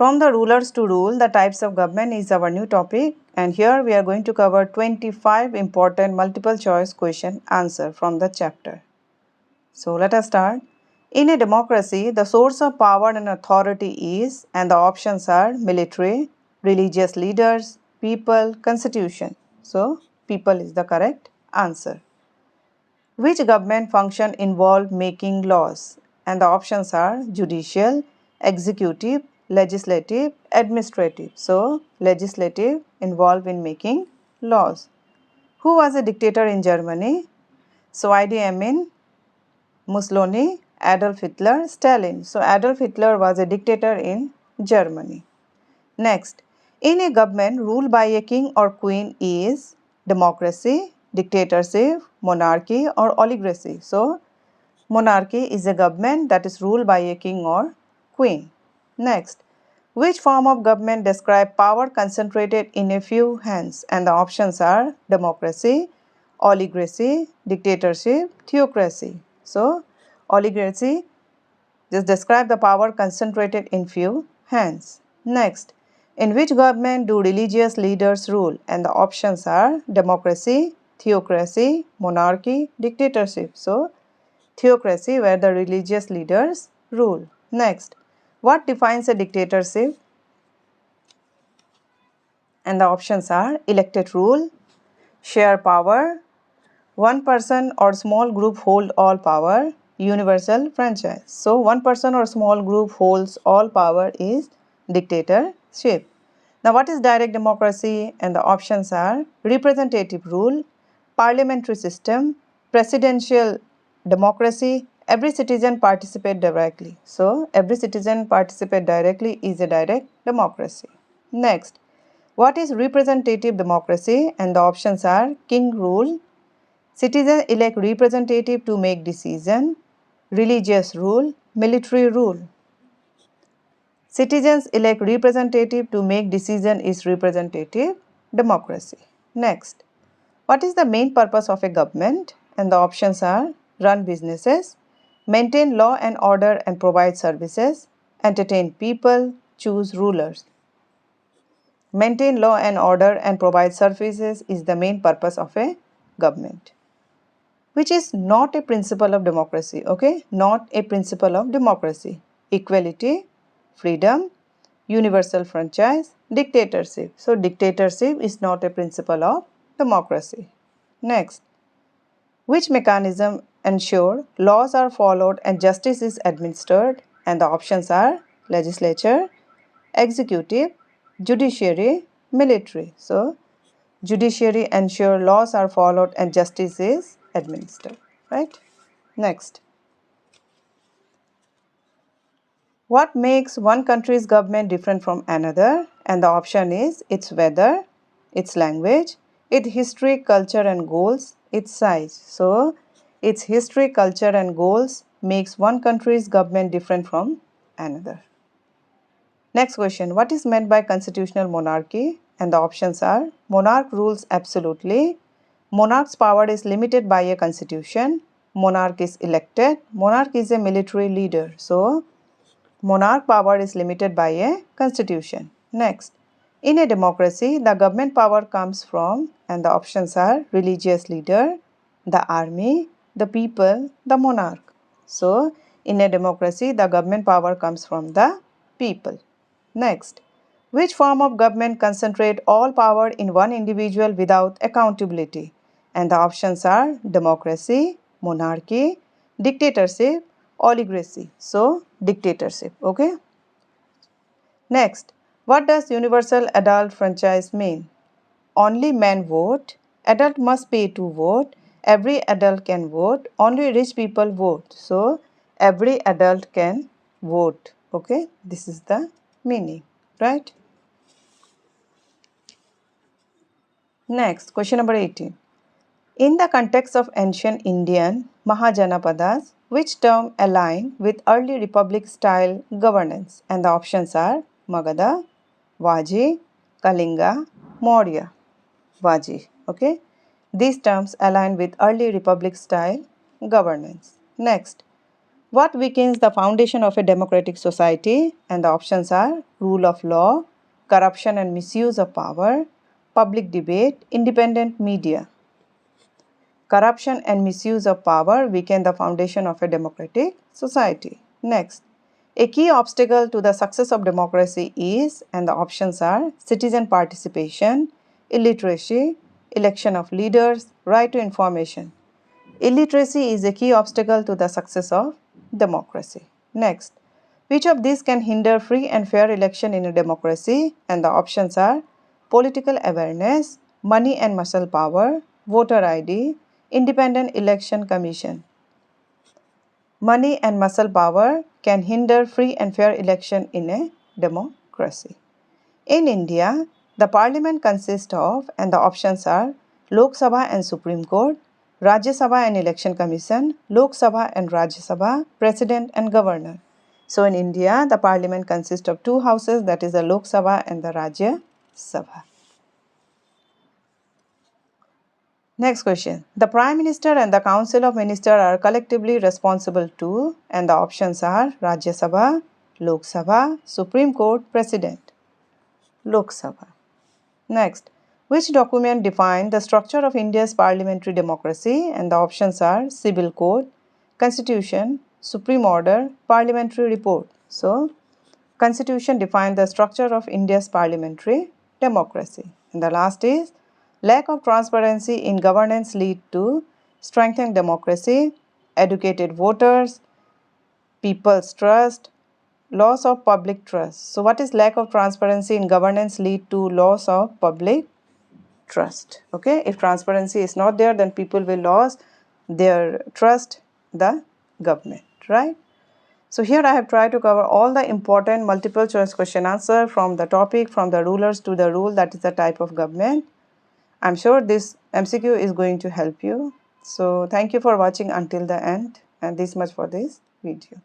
From the rulers to rule, the types of government is our new topic, and here we are going to cover 25 important multiple choice question answer from the chapter. So let us start. In a democracy, the source of power and authority is, and the options are military, religious leaders, people, constitution. So people is the correct answer. Which government function involve making laws? And the options are judicial, executive, legislative, administrative. So, legislative involved in making laws. Who was a dictator in Germany? So, Idi Amin, Mussolini, Adolf Hitler, Stalin. So, Adolf Hitler was a dictator in Germany. Next, in a government ruled by a king or queen is democracy, dictatorship, monarchy or oligarchy. So, monarchy is a government that is ruled by a king or queen. Next, which form of government describe power concentrated in a few hands? And the options are democracy, oligarchy, dictatorship, theocracy. So, oligarchy just describe the power concentrated in few hands. Next, in which government do religious leaders rule? And the options are democracy, theocracy, monarchy, dictatorship. So, theocracy where the religious leaders rule. Next, what defines a dictatorship? And the options are elected rule, share power, one person or small group hold all power, universal franchise. So, one person or small group holds all power is dictatorship. Now, what is direct democracy? And the options are representative rule, parliamentary system, presidential democracy, every citizen participate directly. So, every citizen participate directly is a direct democracy. Next, what is representative democracy? And the options are king rule, citizens elect representative to make decision, religious rule, military rule. Citizens elect representative to make decision is representative democracy. Next, what is the main purpose of a government? And the options are run businesses, maintain law and order and provide services, entertain people, choose rulers. Maintain law and order and provide services is the main purpose of a government, which is not a principle of democracy. Okay, not a principle of democracy. Equality, freedom, universal franchise, dictatorship. So, dictatorship is not a principle of democracy. Next, which mechanism ensure laws are followed and justice is administered? And the options are legislature, executive, judiciary, military. So, judiciary ensure laws are followed and justice is administered, right? Next, what makes one country's government different from another? And the option is its weather, its language, its history, culture and goals, its size. So, its history, culture and goals makes one country's government different from another. Next question, what is meant by constitutional monarchy? And the options are monarch rules absolutely, monarch's power is limited by a constitution, monarch is elected, monarch is a military leader. So, monarch power is limited by a constitution. Next, in a democracy, the government power comes from, and the options are religious leader, the army, the people, the monarch. So, in a democracy, the government power comes from the people. Next, which form of government concentrate all power in one individual without accountability? And the options are democracy, monarchy, dictatorship, oligarchy. So, dictatorship. Okay. Next, what does universal adult franchise mean? Only men vote, adult must pay to vote, every adult can vote, only rich people vote. So, every adult can vote. Okay, this is the meaning, right? Next, question number 18. In the context of ancient Indian Mahajanapadas, which term align with early republic style governance? And the options are Magadha, Vaji, Kalinga, Maurya. Vaji. Okay. These terms align with early republic style governance. Next, What weakens the foundation of a democratic society? And the options are rule of law, corruption and misuse of power, public debate, independent media. Corruption and misuse of power weaken the foundation of a democratic society. Next, a key obstacle to the success of democracy is, and the options are citizen participation, illiteracy, election of leaders, right to information. Illiteracy is a key obstacle to the success of democracy. Next, which of these can hinder free and fair election in a democracy? And the options are political awareness, money and muscle power, voter ID, independent election commission. Money and muscle power can hinder free and fair election in a democracy. In India, the parliament consists of, and the options are Lok Sabha and Supreme Court, Rajya Sabha and Election Commission, Lok Sabha and Rajya Sabha, President and Governor. So in India, the parliament consists of two houses, that is the Lok Sabha and the Rajya Sabha. Next question. The Prime Minister and the Council of Ministers are collectively responsible to, and the options are Rajya Sabha, Lok Sabha, Supreme Court, President. Lok Sabha. Next, which document defines the structure of India's parliamentary democracy? And the options are Civil Code, Constitution, Supreme Order, Parliamentary Report. So, Constitution defines the structure of India's parliamentary democracy. And the last is lack of transparency in governance lead to strengthened democracy, educated voters, people's trust, loss of public trust. So what is lack of transparency in governance lead to loss of public trust? Okay, if transparency is not there, then people will lose their trust the government, right? So here I have tried to cover all the important multiple choice question answer from the topic, from the rulers to the rule, that is the type of government. I'm sure this MCQ is going to help you. So thank you for watching until the end, and this much for this video.